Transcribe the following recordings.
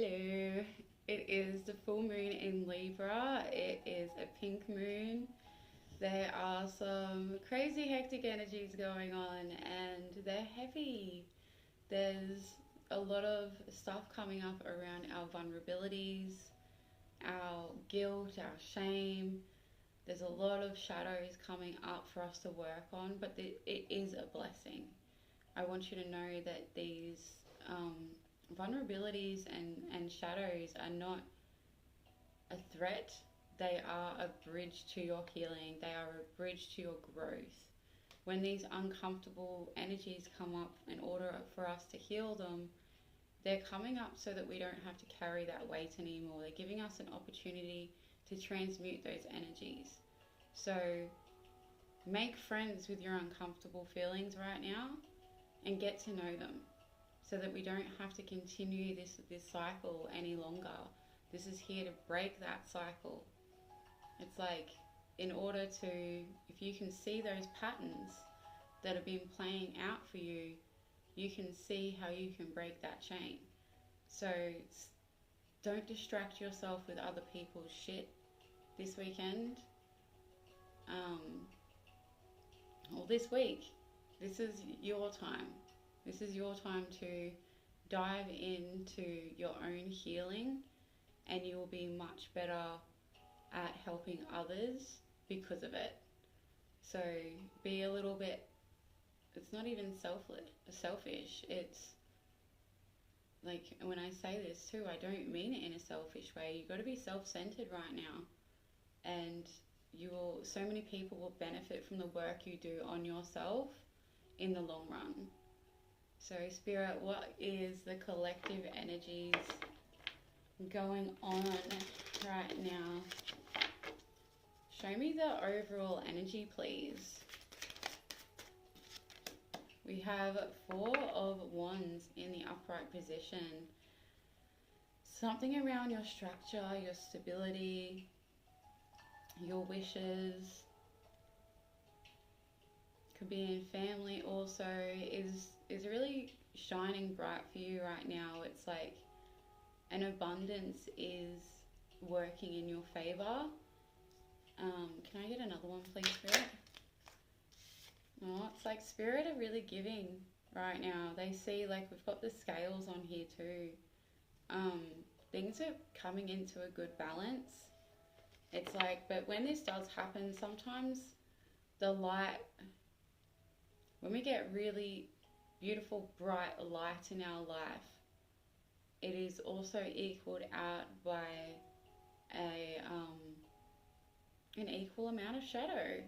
Hello. It is the full moon in Libra. It is a pink moon. There are some crazy hectic energies going on and they're heavy. There's a lot of stuff coming up around our vulnerabilities, our guilt, our shame. There's a lot of shadows coming up for us to work on, but it is a blessing. I want you to know that these vulnerabilities and shadows are not a threat. They are a bridge to your healing. They are a bridge to your growth. When these uncomfortable energies come up, in order for us to heal them, they're coming up so that we don't have to carry that weight anymore. They're giving us an opportunity to transmute those energies. So make friends with your uncomfortable feelings right now and get to know them so that we don't have to continue this cycle any longer. This is here to break that cycle. It's like, in order to, if you can see those patterns that have been playing out for you, you can see how you can break that chain. So don't distract yourself with other people's shit this weekend. Or this week. This is your time. This is your time to dive into your own healing, and you will be much better at helping others because of it. So be a little bit, it's not even selfish. It's like, when I say this too, I don't mean it in a selfish way. You've got to be self-centered right now, and so many people will benefit from the work you do on yourself in the long run. So Spirit, what is the collective energies going on right now? Show me the overall energy, please. We have 4 of Wands in the upright position. Something around your structure, your stability, your wishes, could be in family also, is really shining bright for you right now. It's like an abundance is working in your favor. Can I get another one, please, Spirit? Oh, it's like Spirit are really giving right now. They see, like, we've got the scales on here too. Things are coming into a good balance. It's like, but when this does happen, sometimes the light, when we get really beautiful, bright light in our life, it is also equaled out by an equal amount of shadow.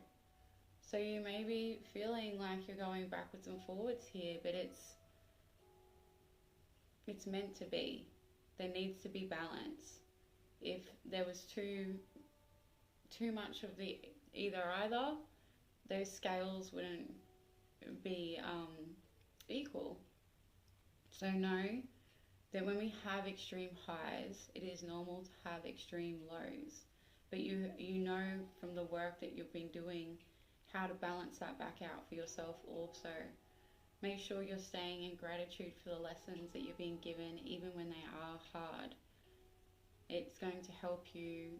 So you may be feeling like you're going backwards and forwards here, but it's meant to be. There needs to be balance. If there was too much of the either, those scales wouldn't be equal. So know that when we have extreme highs, it is normal to have extreme lows. But you know from the work that you've been doing how to balance that back out for yourself also. Make sure you're staying in gratitude for the lessons that you're being given, even when they are hard. It's going to help you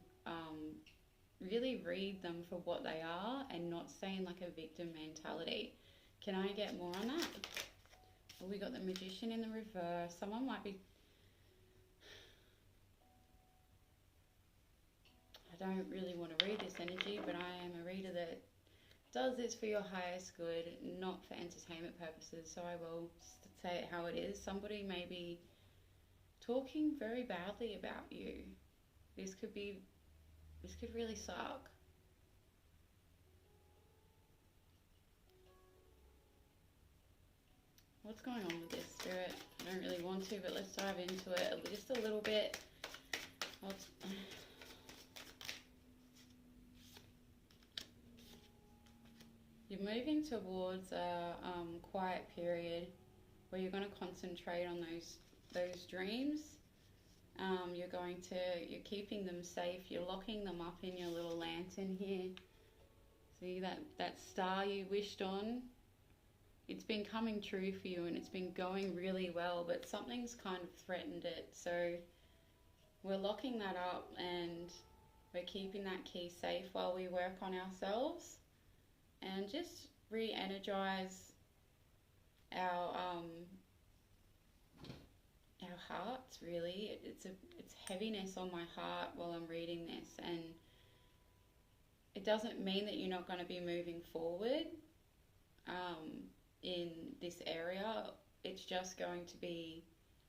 really read them for what they are and not stay in like a victim mentality. Can I get more on that? Well, we got the Magician in the reverse. Someone might be... I don't really want to read this energy, but I am a reader that does this for your highest good, not for entertainment purposes, so I will say it how it is. Somebody may be talking very badly about you. This could really suck. What's going on with this, Spirit? I don't really want to, but let's dive into it just a little bit. You're moving towards a quiet period where you're going to concentrate on those dreams. You're keeping them safe. You're locking them up in your little lantern here. See that star you wished on? It's been coming true for you and it's been going really well, but something's kind of threatened it. So we're locking that up and we're keeping that key safe while we work on ourselves and just re-energize our hearts. Really, it's heaviness on my heart while I'm reading this, and it doesn't mean that you're not going to be moving forward in this area. It's just going to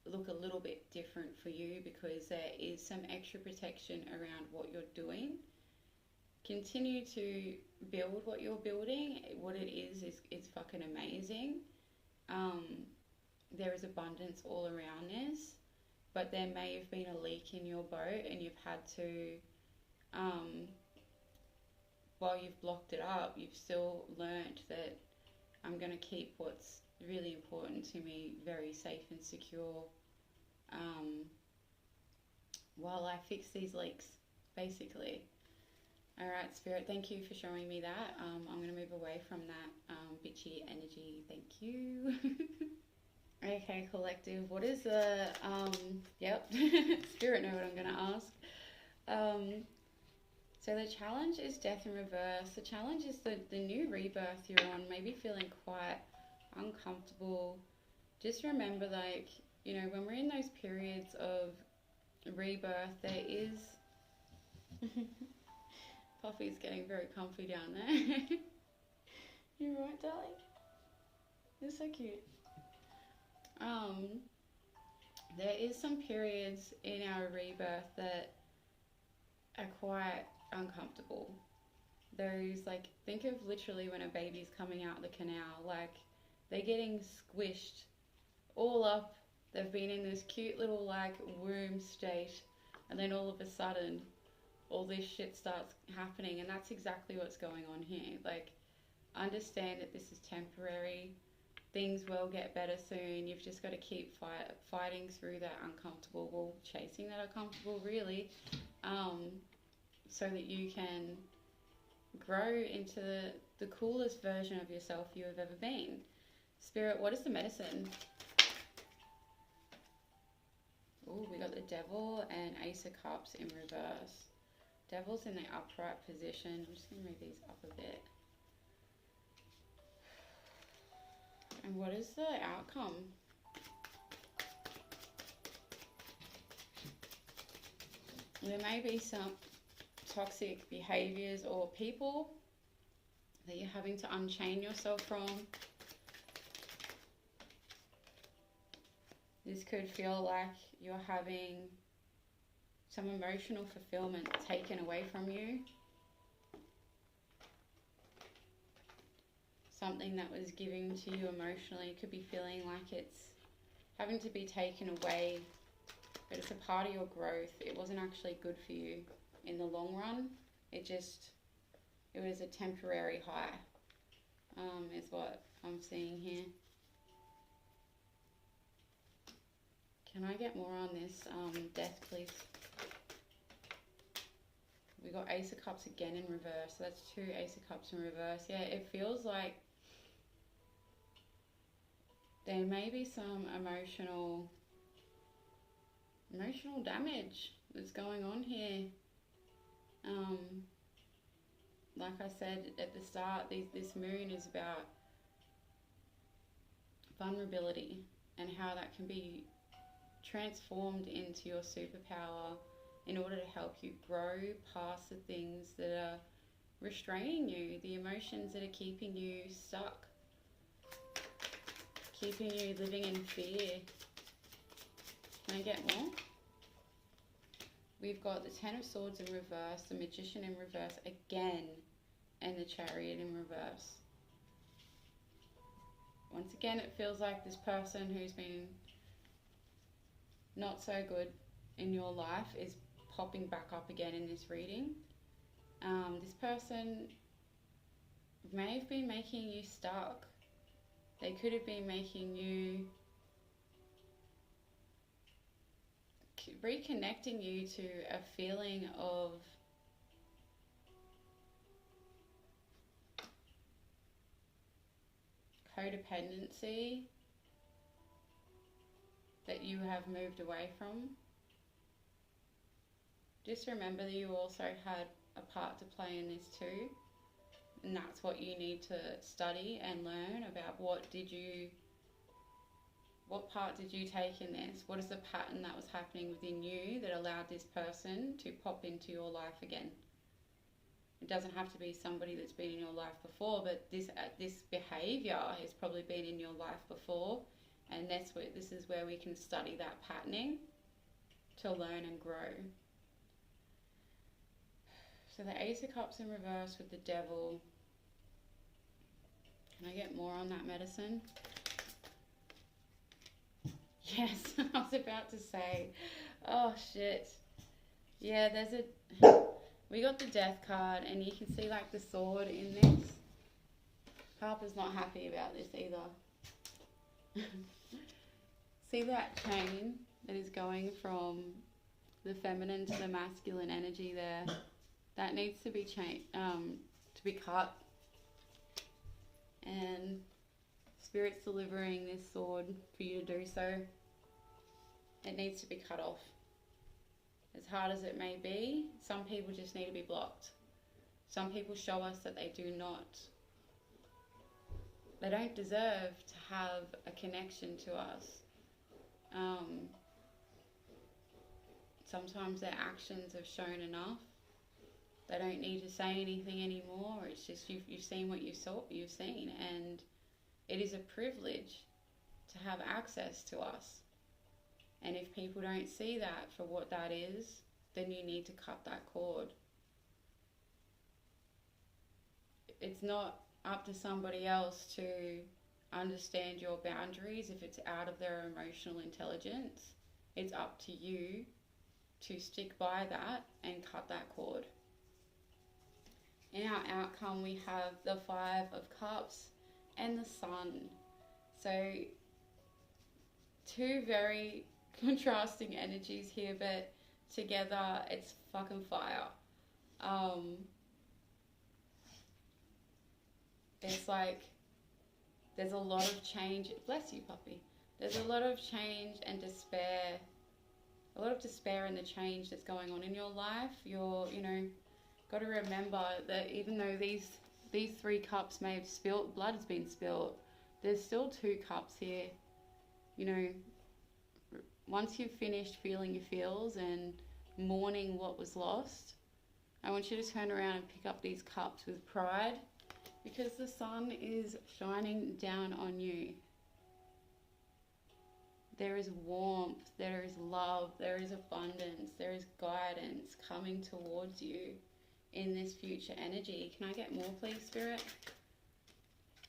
look a little bit different for you because there is some extra protection around what you're doing. Continue to build what you're building. What it is fucking amazing. There is abundance all around this, but there may have been a leak in your boat and you've had to, while you've blocked it up, you've still learnt that I'm going to keep what's really important to me very safe and secure while I fix these leaks, basically. Alright, Spirit, thank you for showing me that. I'm going to move away from that bitchy energy. Thank you. Okay, collective, what is the, yep, Spirit know what I'm going to ask. So the challenge is death in reverse. The challenge is the new rebirth you're on, maybe feeling quite uncomfortable. Just remember, like, you know, when we're in those periods of rebirth, there is... Puffy's getting very comfy down there. You right, darling? You're so cute. There is some periods in our rebirth that are quite uncomfortable. Those, like, think of literally when a baby's coming out the canal, like, they're getting squished all up. They've been in this cute little, like, womb state, and then all of a sudden, all this shit starts happening, and that's exactly what's going on here. Like, understand that this is temporary. Things will get better soon. You've just got to keep fighting through that uncomfortable, well, chasing that uncomfortable, really, so that you can grow into the coolest version of yourself you have ever been. Spirit, what is the medicine? Oh, we got the Devil and Ace of Cups in reverse. Devil's in the upright position. I'm just going to move these up a bit. And what is the outcome? There may be some toxic behaviors or people that you're having to unchain yourself from. This could feel like you're having some emotional fulfillment taken away from you. Something that was given to you emotionally could be feeling like it's having to be taken away, but it's a part of your growth. It wasn't actually good for you in the long run. It was a temporary high, is what I'm seeing here. Can I get more on this death, please? We got Ace of Cups again in reverse. So that's 2 Ace of Cups in reverse. Yeah, it feels like there may be some emotional damage that's going on here. Like I said at the start, this moon is about vulnerability and how that can be transformed into your superpower in order to help you grow past the things that are restraining you, the emotions that are keeping you stuck, keeping you living in fear. Can I get more? We've got the Ten of Swords in reverse, the Magician in reverse again, and the Chariot in reverse. Once again, it feels like this person who's been not so good in your life is popping back up again in this reading. This person may have been making you stuck. They could have been making you, reconnecting you to a feeling of codependency that you have moved away from. just remember that you also had a part to play in this too. And that's what you need to study and learn about. What part did you take in this? What is the pattern that was happening within you that allowed this person to pop into your life again? It doesn't have to be somebody that's been in your life before, but this behaviour has probably been in your life before, and this is where we can study that patterning to learn and grow. So the Ace of Cups in reverse with the Devil. Can I get more on that medicine? Yes, I was about to say. Oh shit. Yeah, we got the Death card, and you can see like the sword in this. Harper's not happy about this either. See that chain that is going from the feminine to the masculine energy there? That needs to be to be cut. And Spirit's delivering this sword for you to do so. It needs to be cut off. As hard as it may be, some people just need to be blocked. Some people show us that they don't deserve to have a connection to us. Sometimes their actions have shown enough. They don't need to say anything anymore. It's just you've seen what you've seen, and it is a privilege to have access to us. And if people don't see that for what that is, then you need to cut that cord. It's not up to somebody else to understand your boundaries if it's out of their emotional intelligence. It's up to you to stick by that and cut that cord. In our outcome, we have the Five of Cups and the Sun. So, two very contrasting energies here, but together it's fucking fire. It's like there's a lot of change. Bless you, puppy. There's a lot of change and despair. A lot of despair in the change that's going on in your life. Got to remember that even though these 3 cups may have spilt, blood has been spilt, there's still 2 cups here. Once you've finished feeling your feels and mourning what was lost, I want you to turn around and pick up these cups with pride, because the sun is shining down on you. There is warmth, there is love, there is abundance, there is guidance coming towards you in this future energy. Can I get more, please, Spirit?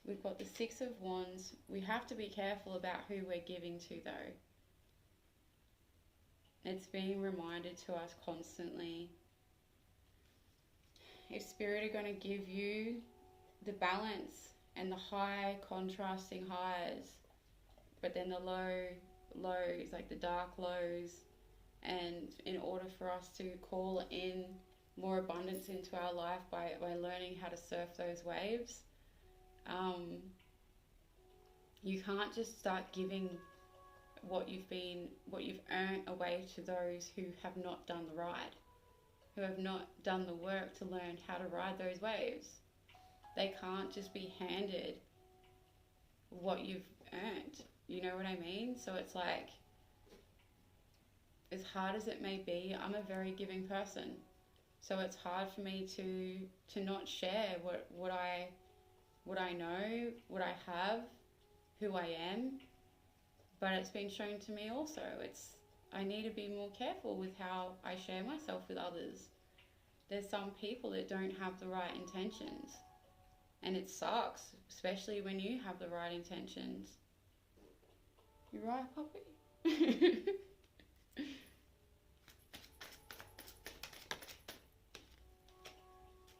We've got the Six of Wands. We have to be careful about who we're giving to, though. It's being reminded to us constantly. If Spirit are going to give you the balance and the high contrasting highs, but then the lows, like the dark lows, and in order for us to call in more abundance into our life by learning how to surf those waves, you can't just start giving what you've earned away to those who have not done the ride, who have not done the work to learn how to ride those waves. They can't just be handed what you've earned. You know what I mean? So it's like, as hard as it may be, I'm a very giving person. So it's hard for me to not share what I know, what I have, who I am. But it's been shown to me also. I need to be more careful with how I share myself with others. There's some people that don't have the right intentions. And it sucks, especially when you have the right intentions. You right, puppy?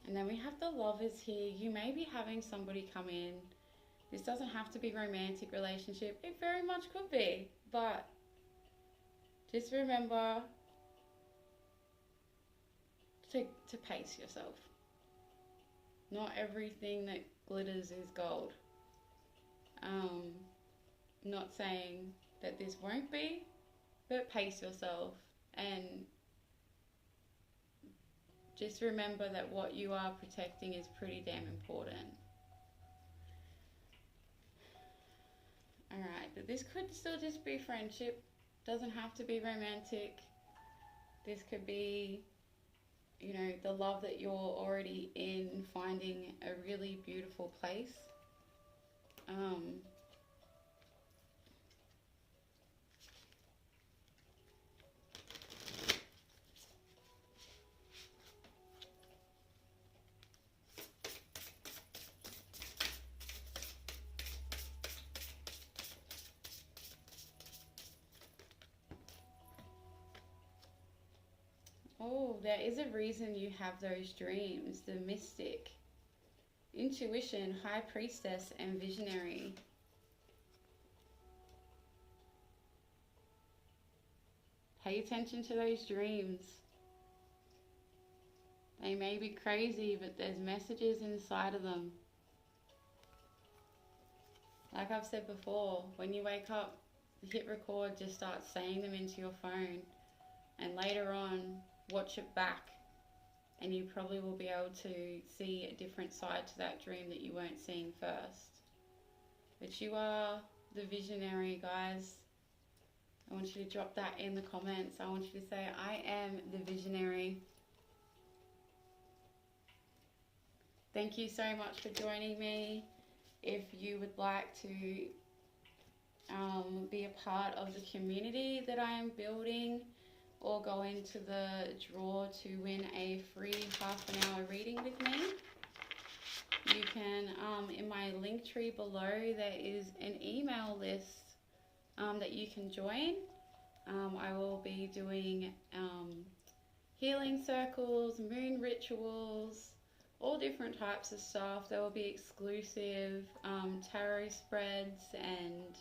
And then we have the Lovers here. You may be having somebody come in. This doesn't have to be a romantic relationship. It very much could be. But just remember to pace yourself. Not everything that glitters is gold. Not saying that this won't be, but pace yourself and just remember that what you are protecting is pretty damn important. Alright, but this could still just be friendship. Doesn't have to be romantic. This could be, you know, the love that you're already in, finding a really beautiful place. Oh, there is a reason you have those dreams. The mystic, intuition, high priestess, and visionary. Pay attention to those dreams. They may be crazy, but there's messages inside of them. Like I've said before, when you wake up, hit record, just start saying them into your phone. And later on, watch it back. And you probably will be able to see a different side to that dream that you weren't seeing first. But you are the visionary, guys. I want you to drop that in the comments. I want you to say, I am the visionary. Thank you so much for joining me. If you would like to be a part of the community that I am building, or go into the draw to win a free half-an-hour reading with me, you can, in my link tree below, there is an email list that you can join. I will be doing healing circles, moon rituals, all different types of stuff. There will be exclusive tarot spreads and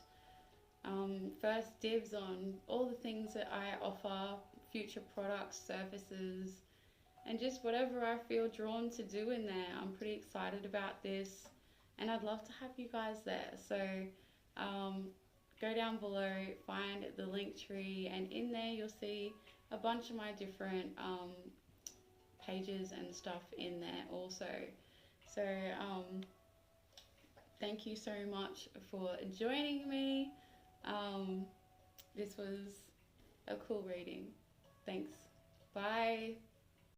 first dibs on all the things that I offer, future products, services, and just whatever I feel drawn to do in there. I'm pretty excited about this, and I'd love to have you guys there. So go down below, find the link tree, and in there you'll see a bunch of my different pages and stuff in there also. So thank you so much for joining me. This was a cool reading. Thanks. Bye.